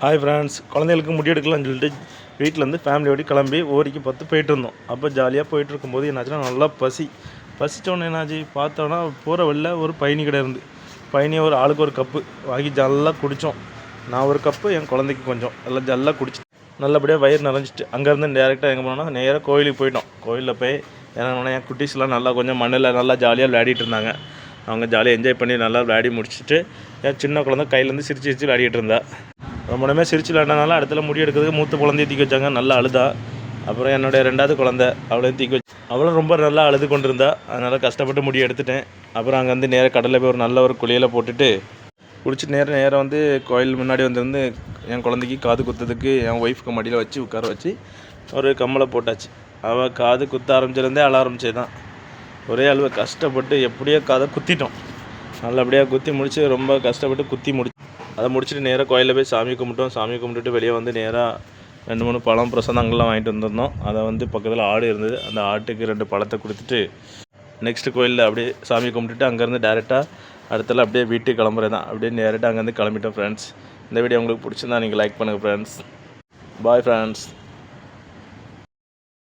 Hi friends, குழந்தைகளுக்கு முடி எடுக்கலாம்னு சொல்லிட்டு வீட்டிலேருந்து ஃபேமிலியோடு கிளம்பி ஓரிக்கு 10 போயிட்டு இருந்தோம். அப்போ ஜாலியாக போயிட்டுருக்கும்போது என்னாச்சுன்னா நல்லா பசித்தோன்னே என்னாச்சு பார்த்தோன்னா போகிற வழியில் ஒரு பயணி கடை இருந்து பயணியை ஒரு ஆளுக்கு ஒரு கப்பு வாங்கி ஜல்லாக குடித்தோம். நான் ஒரு கப்பு, என் குழந்தைக்கு கொஞ்சம் எல்லாம் ஜல்லாக குடிச்சு நல்லபடியாக வயிறு நிறைஞ்சிட்டு அங்கேருந்து டேரெக்டாக எங்கே போனோம்னா நேராக கோயிலுக்கு போயிட்டோம். கோயிலில் போய் என் குட்டீஸ்லாம் நல்லா கொஞ்சம் மண்ணில் நல்லா ஜாலியாக விளையாடிட்டு இருந்தாங்க. அவங்க ஜாலியாக என்ஜாய் பண்ணி நல்லா விளையாடி முடிச்சுட்டு என் சின்ன குழந்தை கையிலேருந்து சிரித்து விளையாடிட்டு இருந்தா. ரொம்ப நேரமே சிரிச்சு விளையாண்டனால இடத்துல முடி எடுக்கிறதுக்கு மூத்த குழந்தைய தூக்கி வச்சாங்க. நல்லா அழுதா. அப்புறம் என்னுடைய 2வது குழந்தை அவளையும் தூக்கி வச்சு அவளும் ரொம்ப நல்லா அழுது கொண்டு இருந்தா. அதனால் கஷ்டப்பட்டு முடி எடுத்துட்டேன். அப்புறம் அங்கே நேராக கடலில் போய் ஒரு நல்ல ஒரு குளியலை போட்டுட்டு குளிச்சுட்டு நேரம் வந்து கோயில் முன்னாடி வந்து என் குழந்தைக்கு காது குத்துறதுக்கு என் ஒய்ஃபுக்கு மடியில் வச்சு உட்கார வச்சு ஒரு கம்மலை போட்டாச்சு. அவள் காது குத்த ஆரம்பிச்சிருந்தே அழ ஆரம்பிச்சதான். ஒரே அழுவை கஷ்டப்பட்டு எப்படியோ காதை குத்திட்டோம். நல்லபடியாக குத்தி முடிச்சு ரொம்ப கஷ்டப்பட்டு குத்தி அதை முடிச்சுட்டு நேராக கோயிலில் போய் சாமி கும்பிட்டோம். சாமி கும்பிட்டுட்டு வெளியே வந்து நேராக 2-3 பழம் பிரசாதங்கள்லாம் வாங்கிட்டு வந்திருந்தோம். அதை வந்து பக்கத்தில் ஆடு இருந்தது. அந்த ஆட்டுக்கு 2 பழத்தை கொடுத்துட்டு நெக்ஸ்ட்டு கோயிலில் அப்படியே சாமி கும்பிட்டுட்டு அங்கேருந்து டேரெக்டாக அடுத்தால அப்படியே வீட்டுக்கு கிளம்புறது தான். அப்படியே டேரெக்டாக அங்கேருந்து கிளம்பிட்டோம் ஃப்ரெண்ட்ஸ். இந்த வீடியோ உங்களுக்கு பிடிச்சிருந்தா நீங்கள் லைக் பண்ணுங்கள் ஃப்ரெண்ட்ஸ். Bye friends.